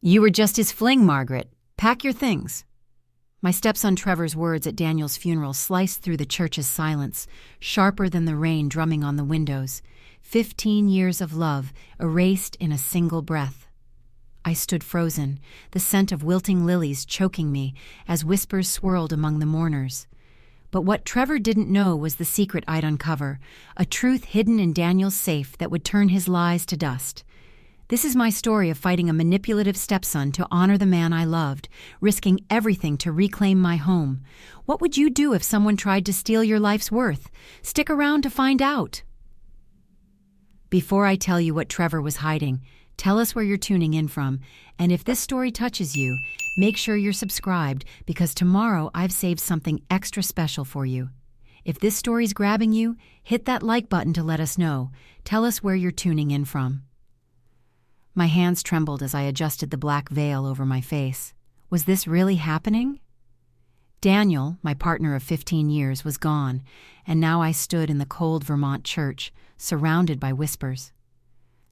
"You were just his fling, Margaret. Pack your things." My stepson Trevor's words at Daniel's funeral sliced through the church's silence, sharper than the rain drumming on the windows. 15 years of love erased in a single breath. I stood frozen, the scent of wilting lilies choking me as whispers swirled among the mourners. But what Trevor didn't know was the secret I'd uncover, a truth hidden in Daniel's safe that would turn his lies to dust. This is my story of fighting a manipulative stepson to honor the man I loved, risking everything to reclaim my home. What would you do if someone tried to steal your life's worth? Stick around to find out. Before I tell you what Trevor was hiding, tell us where you're tuning in from, and if this story touches you, make sure you're subscribed because tomorrow I've saved something extra special for you. If this story's grabbing you, hit that like button to let us know. Tell us where you're tuning in from. My hands trembled as I adjusted the black veil over my face. Was this really happening? Daniel, my partner of 15 years, was gone, and now I stood in the cold Vermont church, surrounded by whispers.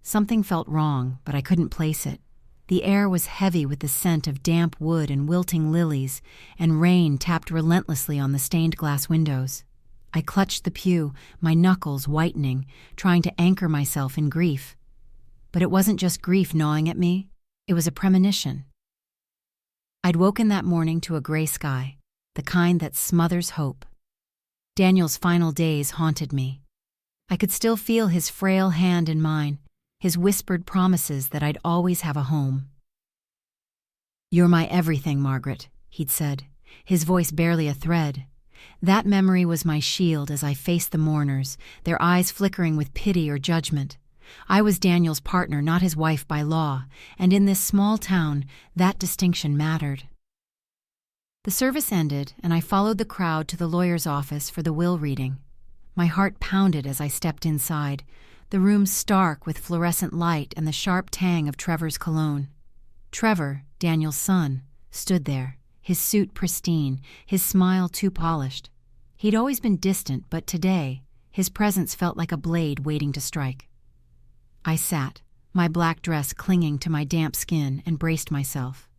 Something felt wrong, but I couldn't place it. The air was heavy with the scent of damp wood and wilting lilies, and rain tapped relentlessly on the stained glass windows. I clutched the pew, my knuckles whitening, trying to anchor myself in grief. But it wasn't just grief gnawing at me, it was a premonition. I'd woken that morning to a gray sky, the kind that smothers hope. Daniel's final days haunted me. I could still feel his frail hand in mine, his whispered promises that I'd always have a home. "You're my everything, Margaret," he'd said, his voice barely a thread. That memory was my shield as I faced the mourners, their eyes flickering with pity or judgment. I was Daniel's partner, not his wife by law, and in this small town, that distinction mattered. The service ended, and I followed the crowd to the lawyer's office for the will reading. My heart pounded as I stepped inside, the room stark with fluorescent light and the sharp tang of Trevor's cologne. Trevor, Daniel's son, stood there, his suit pristine, his smile too polished. He'd always been distant, but today, his presence felt like a blade waiting to strike. I sat, my black dress clinging to my damp skin, and braced myself.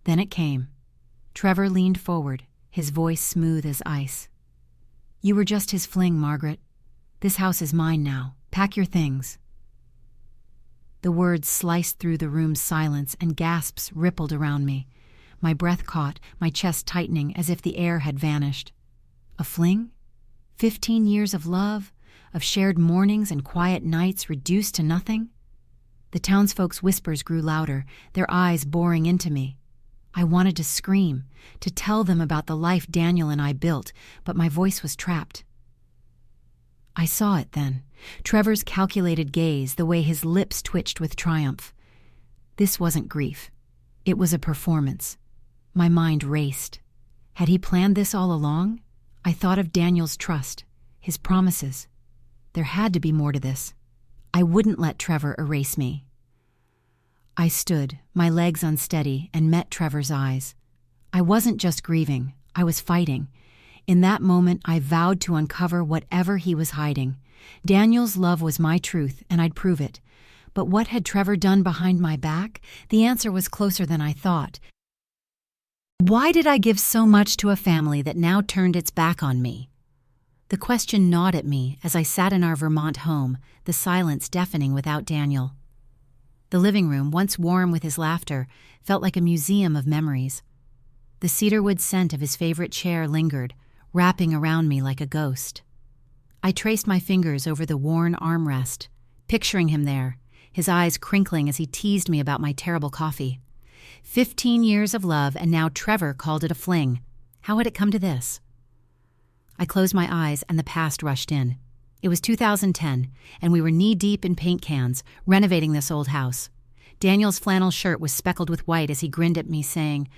Then it came. Trevor leaned forward, his voice smooth as ice. "You were just his fling, Margaret. This house is mine now. Pack your things." The words sliced through the room's silence and gasps rippled around me. My breath caught, my chest tightening as if the air had vanished. A fling? 15 years of love? Of shared mornings and quiet nights reduced to nothing? The townsfolk's whispers grew louder, their eyes boring into me. I wanted to scream, to tell them about the life Daniel and I built, but my voice was trapped. I saw it then, Trevor's calculated gaze, the way his lips twitched with triumph. This wasn't grief. It was a performance. My mind raced. Had he planned this all along? I thought of Daniel's trust, his promises. There had to be more to this. I wouldn't let Trevor erase me. I stood, my legs unsteady, and met Trevor's eyes. I wasn't just grieving, I was fighting. In that moment, I vowed to uncover whatever he was hiding. Daniel's love was my truth, and I'd prove it. But what had Trevor done behind my back? The answer was closer than I thought. Why did I give so much to a family that now turned its back on me? The question gnawed at me as I sat in our Vermont home, the silence deafening without Daniel. The living room, once warm with his laughter, felt like a museum of memories. The cedarwood scent of his favorite chair lingered, wrapping around me like a ghost. I traced my fingers over the worn armrest, picturing him there, his eyes crinkling as he teased me about my terrible coffee. 15 years of love, and now Trevor called it a fling. How had it come to this? I closed my eyes and the past rushed in. It was 2010, and we were knee-deep in paint cans, renovating this old house. Daniel's flannel shirt was speckled with white as he grinned at me, saying,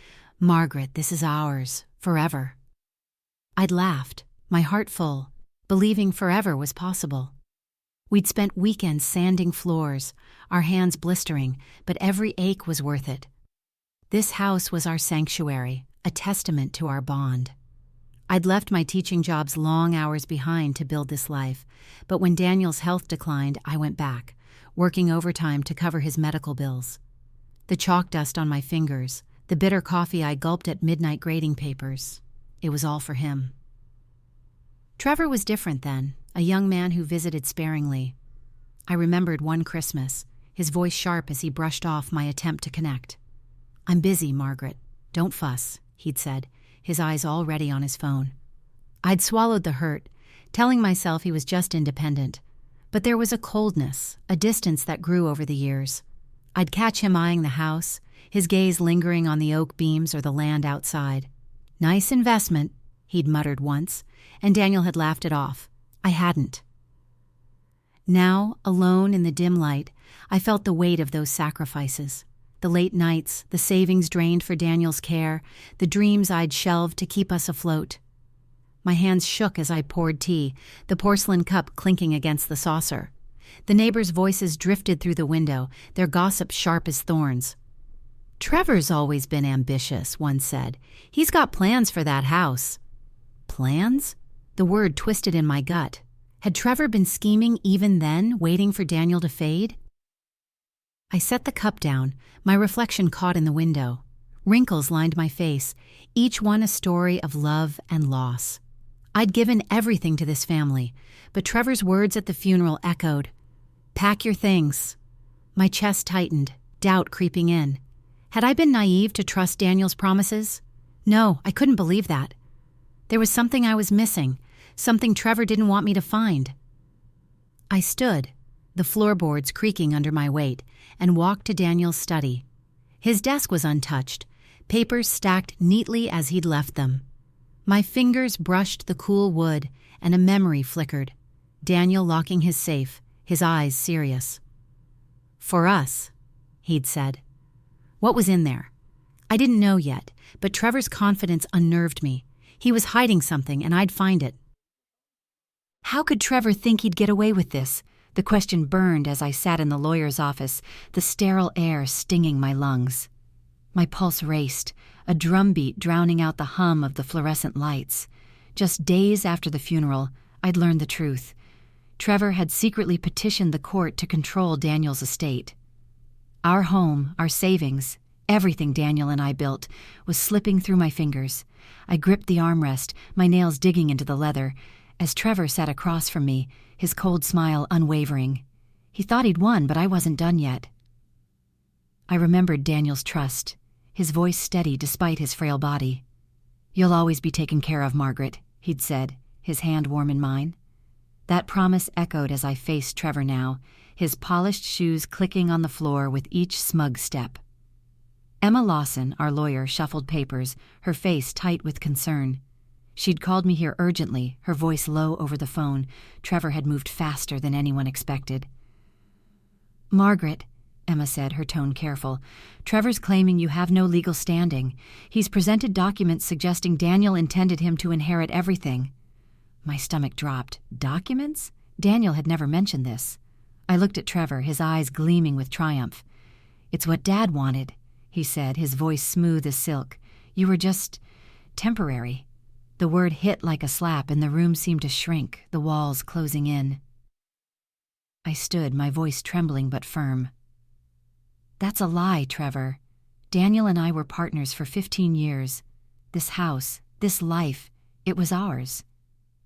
"Margaret, this is ours, forever." I'd laughed, my heart full, believing forever was possible. We'd spent weekends sanding floors, our hands blistering, but every ache was worth it. This house was our sanctuary, a testament to our bond. I'd left my teaching job's long hours behind to build this life, but when Daniel's health declined, I went back, working overtime to cover his medical bills. The chalk dust on my fingers, the bitter coffee I gulped at midnight grading papers. It was all for him. Trevor was different then, a young man who visited sparingly. I remembered one Christmas, his voice sharp as he brushed off my attempt to connect. "I'm busy, Margaret. Don't fuss," he'd said, his eyes already on his phone. I'd swallowed the hurt, telling myself he was just independent. But there was a coldness, a distance that grew over the years. I'd catch him eyeing the house, his gaze lingering on the oak beams or the land outside. "Nice investment," he'd muttered once, and Daniel had laughed it off. I hadn't. Now, alone in the dim light, I felt the weight of those sacrifices. The late nights, the savings drained for Daniel's care, the dreams I'd shelved to keep us afloat. My hands shook as I poured tea, the porcelain cup clinking against the saucer. The neighbors' voices drifted through the window, their gossip sharp as thorns. "Trevor's always been ambitious," one said. "He's got plans for that house." Plans? The word twisted in my gut. Had Trevor been scheming even then, waiting for Daniel to fade? I set the cup down, my reflection caught in the window. Wrinkles lined my face, each one a story of love and loss. I'd given everything to this family, but Trevor's words at the funeral echoed. "Pack your things." My chest tightened, doubt creeping in. Had I been naive to trust Daniel's promises? No, I couldn't believe that. There was something I was missing, something Trevor didn't want me to find. I stood, the floorboards creaking under my weight, and walked to Daniel's study. His desk was untouched, papers stacked neatly as he'd left them. My fingers brushed the cool wood, and a memory flickered. Daniel locking his safe, his eyes serious. "For us," he'd said. What was in there? I didn't know yet, but Trevor's confidence unnerved me. He was hiding something, and I'd find it. How could Trevor think he'd get away with this? The question burned as I sat in the lawyer's office, the sterile air stinging my lungs. My pulse raced, a drumbeat drowning out the hum of the fluorescent lights. Just days after the funeral, I'd learned the truth. Trevor had secretly petitioned the court to control Daniel's estate. Our home, our savings, everything Daniel and I built, was slipping through my fingers. I gripped the armrest, my nails digging into the leather, as Trevor sat across from me, his cold smile unwavering. He thought he'd won, but I wasn't done yet. I remembered Daniel's trust, his voice steady despite his frail body. "You'll always be taken care of, Margaret," he'd said, his hand warm in mine. That promise echoed as I faced Trevor now, his polished shoes clicking on the floor with each smug step. Emma Lawson, our lawyer, shuffled papers, her face tight with concern. She'd called me here urgently, her voice low over the phone. Trevor had moved faster than anyone expected. "Margaret," Emma said, her tone careful, "Trevor's claiming you have no legal standing. He's presented documents suggesting Daniel intended him to inherit everything." My stomach dropped. Documents? Daniel had never mentioned this. I looked at Trevor, his eyes gleaming with triumph. "It's what Dad wanted," he said, his voice smooth as silk. "You were just temporary." The word hit like a slap, and the room seemed to shrink, the walls closing in. I stood, my voice trembling but firm. "That's a lie, Trevor. Daniel and I were partners for 15 years. This house, this life, it was ours."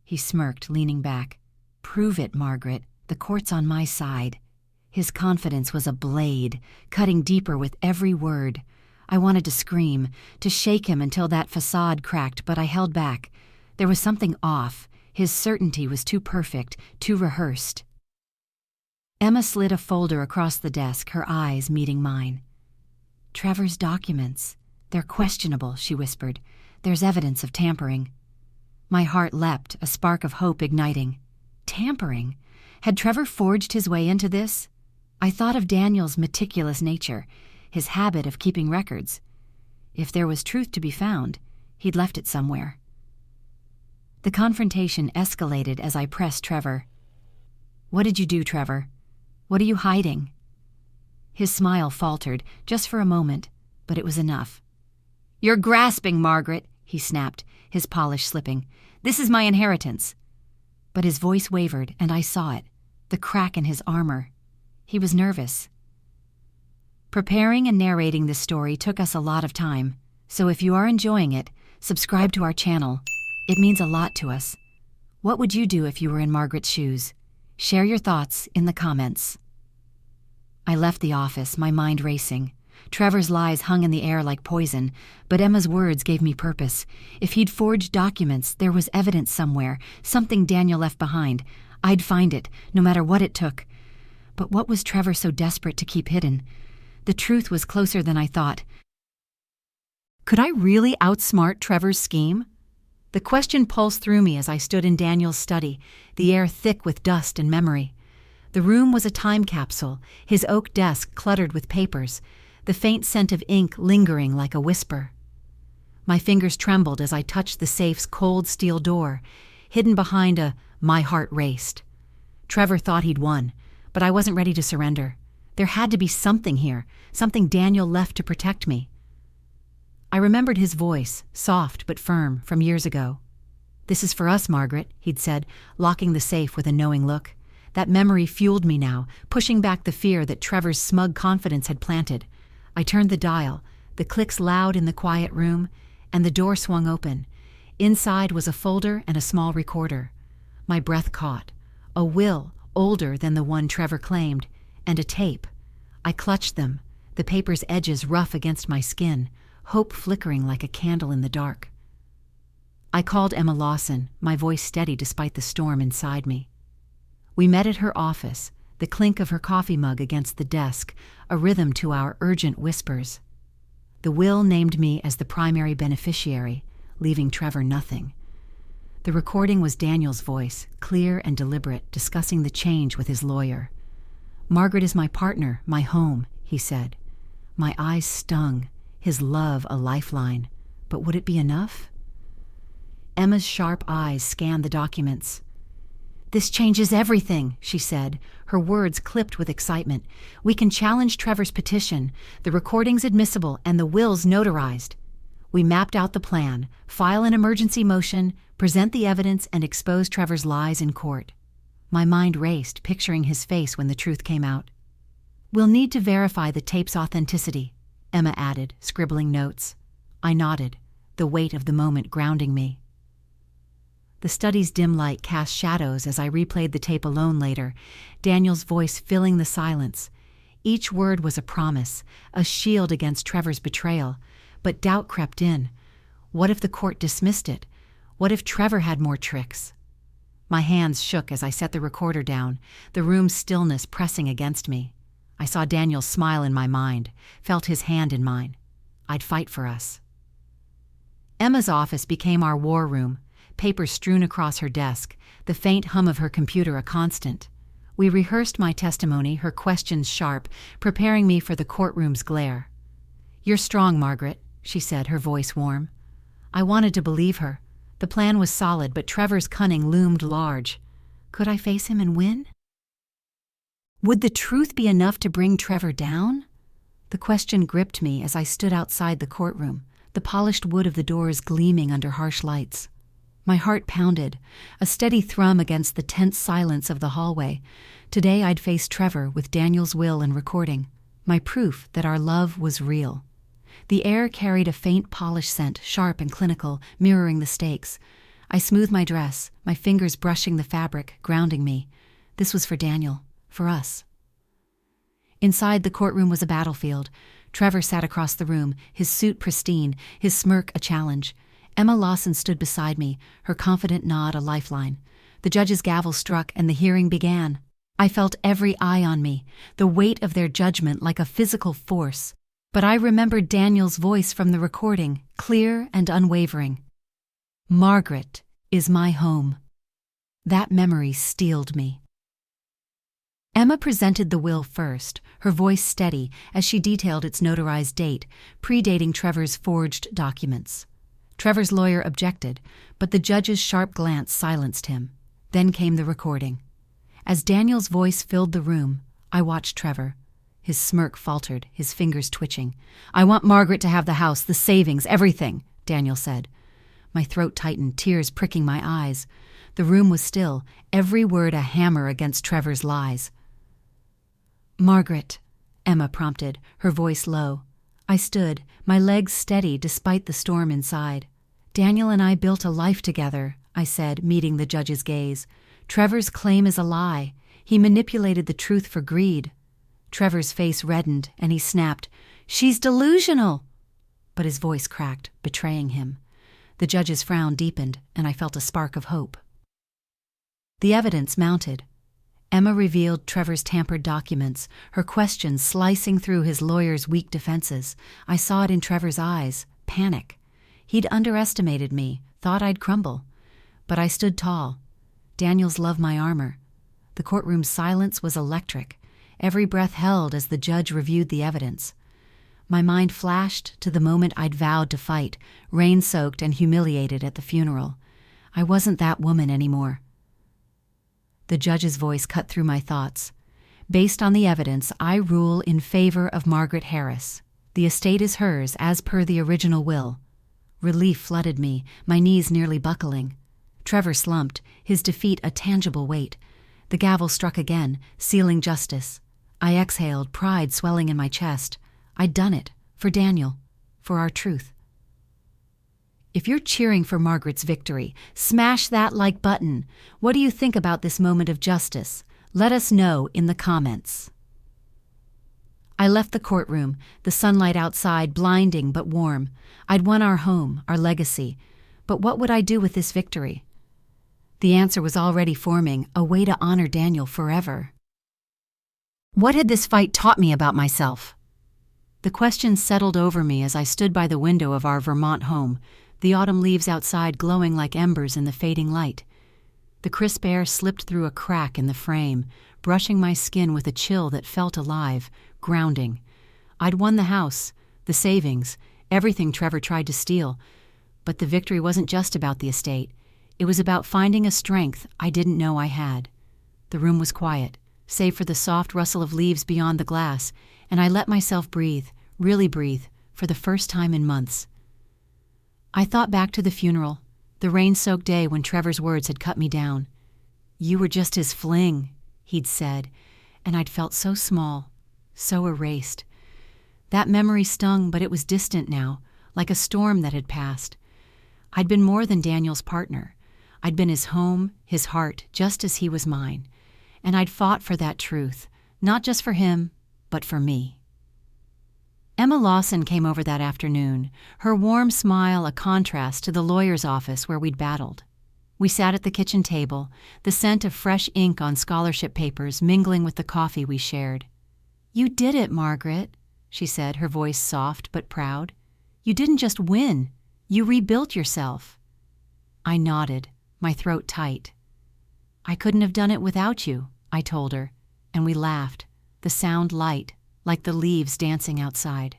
He smirked, leaning back. "Prove it, Margaret. The court's on my side." His confidence was a blade, cutting deeper with every word. I wanted to scream, to shake him until that facade cracked, but I held back. There was something off. His certainty was too perfect, too rehearsed. Emma slid a folder across the desk, her eyes meeting mine. "Trevor's documents. They're questionable," she whispered. "There's evidence of tampering." My heart leapt, a spark of hope igniting. Tampering? Had Trevor forged his way into this? I thought of Daniel's meticulous nature, his habit of keeping records. If there was truth to be found, he'd left it somewhere. The confrontation escalated as I pressed Trevor. "What did you do, Trevor? What are you hiding?" His smile faltered, just for a moment, but it was enough. "You're grasping, Margaret," he snapped, his polish slipping. "This is my inheritance." But his voice wavered, and I saw it, the crack in his armor. He was nervous. Preparing and narrating this story took us a lot of time, so if you are enjoying it, subscribe to our channel. It means a lot to us. What would you do if you were in Margaret's shoes? Share your thoughts in the comments. I left the office, my mind racing. Trevor's lies hung in the air like poison, but Emma's words gave me purpose. If he'd forged documents, there was evidence somewhere, something Daniel left behind. I'd find it, no matter what it took. But what was Trevor so desperate to keep hidden? The truth was closer than I thought. Could I really outsmart Trevor's scheme? The question pulsed through me as I stood in Daniel's study, the air thick with dust and memory. The room was a time capsule, his oak desk cluttered with papers, the faint scent of ink lingering like a whisper. My fingers trembled as I touched the safe's cold steel door, hidden behind a "my heart raced." Trevor thought he'd won, but I wasn't ready to surrender. There had to be something here, something Daniel left to protect me. I remembered his voice, soft but firm, from years ago. "This is for us, Margaret," he'd said, locking the safe with a knowing look. That memory fueled me now, pushing back the fear that Trevor's smug confidence had planted. I turned the dial, the clicks loud in the quiet room, and the door swung open. Inside was a folder and a small recorder. My breath caught. A will, older than the one Trevor claimed, and a tape. I clutched them, the paper's edges rough against my skin, hope flickering like a candle in the dark. I called Emma Lawson, my voice steady despite the storm inside me. We met at her office, the clink of her coffee mug against the desk, a rhythm to our urgent whispers. The will named me as the primary beneficiary, leaving Trevor nothing. The recording was Daniel's voice, clear and deliberate, discussing the change with his lawyer. "Margaret is my partner, my home," he said. My eyes stung, his love a lifeline. But would it be enough? Emma's sharp eyes scanned the documents. "This changes everything," she said, her words clipped with excitement. "We can challenge Trevor's petition, the recording's admissible, and the will's notarized." We mapped out the plan, file an emergency motion, present the evidence, and expose Trevor's lies in court. My mind raced, picturing his face when the truth came out. "We'll need to verify the tape's authenticity," Emma added, scribbling notes. I nodded, the weight of the moment grounding me. The study's dim light cast shadows as I replayed the tape alone later, Daniel's voice filling the silence. Each word was a promise, a shield against Trevor's betrayal, but doubt crept in. What if the court dismissed it? What if Trevor had more tricks? My hands shook as I set the recorder down, the room's stillness pressing against me. I saw Daniel's smile in my mind, felt his hand in mine. I'd fight for us. Emma's office became our war room, papers strewn across her desk, the faint hum of her computer a constant. We rehearsed my testimony, her questions sharp, preparing me for the courtroom's glare. "You're strong, Margaret," she said, her voice warm. I wanted to believe her. The plan was solid, but Trevor's cunning loomed large. Could I face him and win? Would the truth be enough to bring Trevor down? The question gripped me as I stood outside the courtroom, the polished wood of the doors gleaming under harsh lights. My heart pounded, a steady thrum against the tense silence of the hallway. Today I'd face Trevor with Daniel's will and recording, my proof that our love was real. The air carried a faint polish scent, sharp and clinical, mirroring the stakes. I smoothed my dress, my fingers brushing the fabric, grounding me. This was for Daniel, for us. Inside, the courtroom was a battlefield. Trevor sat across the room, his suit pristine, his smirk a challenge. Emma Lawson stood beside me, her confident nod a lifeline. The judge's gavel struck and the hearing began. I felt every eye on me, the weight of their judgment like a physical force. But I remembered Daniel's voice from the recording, clear and unwavering. "Margaret is my home." That memory steeled me. Emma presented the will first, her voice steady as she detailed its notarized date, predating Trevor's forged documents. Trevor's lawyer objected, but the judge's sharp glance silenced him. Then came the recording. As Daniel's voice filled the room, I watched Trevor. His smirk faltered, his fingers twitching. "I want Margaret to have the house, the savings, everything," Daniel said. My throat tightened, tears pricking my eyes. The room was still, every word a hammer against Trevor's lies. "Margaret," Emma prompted, her voice low. I stood, my legs steady despite the storm inside. Daniel and I built a life together, I said, meeting the judge's gaze. Trevor's claim is a lie. He manipulated the truth for greed. Trevor's face reddened, and he snapped, "She's delusional!" But his voice cracked, betraying him. The judge's frown deepened, and I felt a spark of hope. The evidence mounted. Emma revealed Trevor's tampered documents, her questions slicing through his lawyer's weak defenses. I saw it in Trevor's eyes, panic. He'd underestimated me, thought I'd crumble. But I stood tall. Daniel's loved my armor. The courtroom's silence was electric, every breath held as the judge reviewed the evidence. My mind flashed to the moment I'd vowed to fight, rain-soaked and humiliated at the funeral. I wasn't that woman anymore. The judge's voice cut through my thoughts. Based on the evidence, I rule in favor of Margaret Harris. The estate is hers, as per the original will. Relief flooded me, my knees nearly buckling. Trevor slumped, his defeat a tangible weight. The gavel struck again, sealing justice. I exhaled, pride swelling in my chest. I'd done it, for Daniel, for our truth. If you're cheering for Margaret's victory, smash that like button. What do you think about this moment of justice? Let us know in the comments. I left the courtroom, the sunlight outside blinding but warm. I'd won our home, our legacy. But what would I do with this victory? The answer was already forming, a way to honor Daniel forever. What had this fight taught me about myself? The question settled over me as I stood by the window of our Vermont home, the autumn leaves outside glowing like embers in the fading light. The crisp air slipped through a crack in the frame, brushing my skin with a chill that felt alive, grounding. I'd won the house, the savings, everything Trevor tried to steal. But the victory wasn't just about the estate. It was about finding a strength I didn't know I had. The room was quiet, save for the soft rustle of leaves beyond the glass, and I let myself breathe, really breathe, for the first time in months. I thought back to the funeral, the rain-soaked day when Trevor's words had cut me down. "You were just his fling," he'd said, and I'd felt so small, so erased. That memory stung, but it was distant now, like a storm that had passed. I'd been more than Daniel's partner. I'd been his home, his heart, just as he was mine. And I'd fought for that truth, not just for him, but for me. Emma Lawson came over that afternoon, her warm smile a contrast to the lawyer's office where we'd battled. We sat at the kitchen table, the scent of fresh ink on scholarship papers mingling with the coffee we shared. "You did it, Margaret," she said, her voice soft but proud. "You didn't just win, you rebuilt yourself." I nodded, my throat tight. "I couldn't have done it without you," I told her, and we laughed, the sound light, like the leaves dancing outside.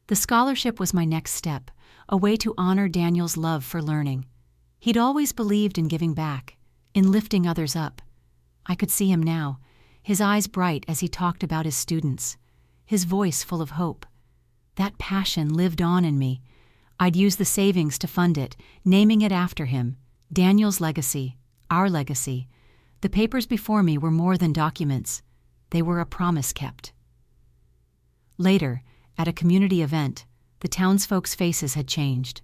The scholarship was my next step, a way to honor Daniel's love for learning. He'd always believed in giving back, in lifting others up. I could see him now, his eyes bright as he talked about his students, his voice full of hope. That passion lived on in me. I'd use the savings to fund it, naming it after him, Daniel's legacy, our legacy. The papers before me were more than documents. They were a promise kept. Later, at a community event, the townsfolk's faces had changed.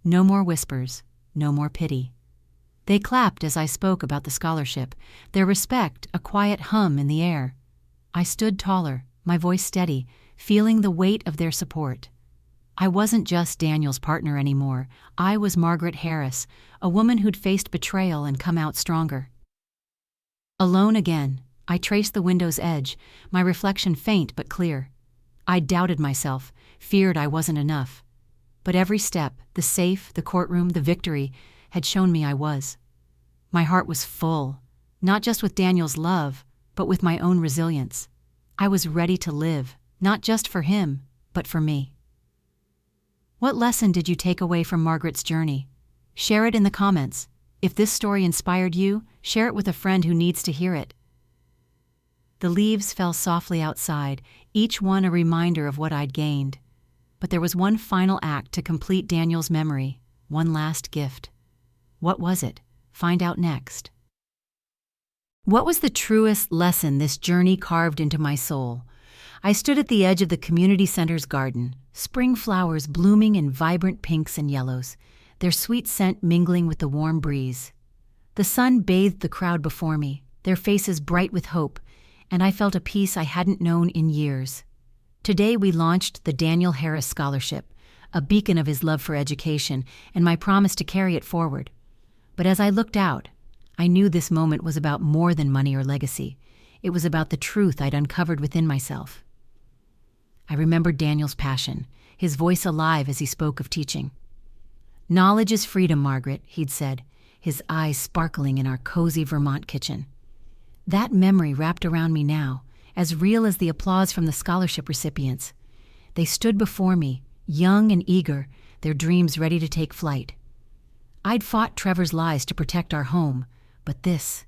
No more whispers, no more pity. They clapped as I spoke about the scholarship, their respect a quiet hum in the air. I stood taller, my voice steady, feeling the weight of their support. I wasn't just Daniel's partner anymore. I was Margaret Harris, a woman who'd faced betrayal and come out stronger. Alone again, I traced the window's edge, my reflection faint but clear. I doubted myself, feared I wasn't enough. But every step, the safe, the courtroom, the victory, had shown me I was. My heart was full, not just with Daniel's love, but with my own resilience. I was ready to live, not just for him, but for me. What lesson did you take away from Margaret's journey? Share it in the comments. If this story inspired you, share it with a friend who needs to hear it. The leaves fell softly outside, each one a reminder of what I'd gained. But there was one final act to complete Daniel's memory, one last gift. What was it? Find out next. What was the truest lesson this journey carved into my soul? I stood at the edge of the community center's garden, spring flowers blooming in vibrant pinks and yellows, their sweet scent mingling with the warm breeze. The sun bathed the crowd before me, their faces bright with hope, and I felt a peace I hadn't known in years. Today we launched the Daniel Harris Scholarship, a beacon of his love for education and my promise to carry it forward. But as I looked out, I knew this moment was about more than money or legacy. It was about the truth I'd uncovered within myself. I remembered Daniel's passion, his voice alive as he spoke of teaching. "Knowledge is freedom, Margaret," he'd said, his eyes sparkling in our cozy Vermont kitchen. That memory wrapped around me now, as real as the applause from the scholarship recipients. They stood before me, young and eager, their dreams ready to take flight. I'd fought Trevor's lies to protect our home, but this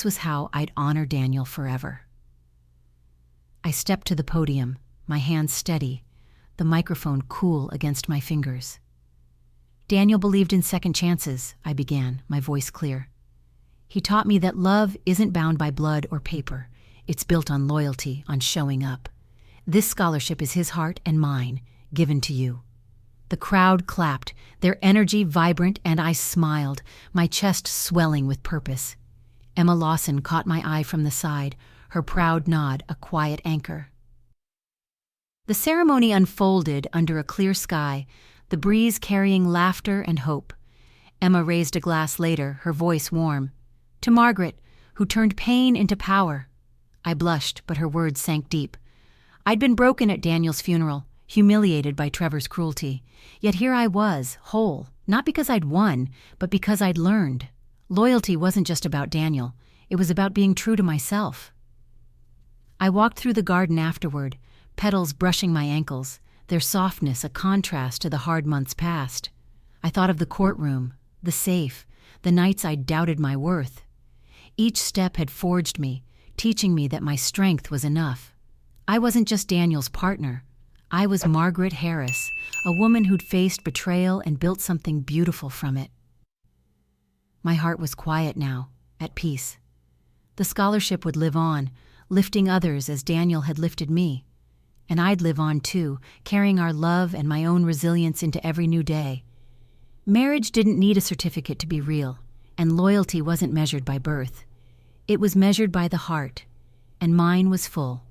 was how I'd honor Daniel forever. I stepped to the podium, my hands steady, the microphone cool against my fingers. "Daniel believed in second chances," I began, my voice clear. "He taught me that love isn't bound by blood or paper. It's built on loyalty, on showing up. This scholarship is his heart and mine, given to you." The crowd clapped, their energy vibrant, and I smiled, my chest swelling with purpose. Emma Lawson caught my eye from the side, her proud nod a quiet anchor. The ceremony unfolded under a clear sky, the breeze carrying laughter and hope. Emma raised a glass later, her voice warm. "To Margaret, who turned pain into power." I blushed, but her words sank deep. I'd been broken at Daniel's funeral, humiliated by Trevor's cruelty. Yet here I was, whole, not because I'd won, but because I'd learned. Loyalty wasn't just about Daniel. It was about being true to myself. I walked through the garden afterward, petals brushing my ankles, their softness a contrast to the hard months past. I thought of the courtroom, the safe, the nights I'd doubted my worth. Each step had forged me, teaching me that my strength was enough. I wasn't just Daniel's partner. I was Margaret Harris, a woman who'd faced betrayal and built something beautiful from it. My heart was quiet now, at peace. The scholarship would live on, lifting others as Daniel had lifted me. And I'd live on too, carrying our love and my own resilience into every new day. Marriage didn't need a certificate to be real, and loyalty wasn't measured by birth. It was measured by the heart, and mine was full.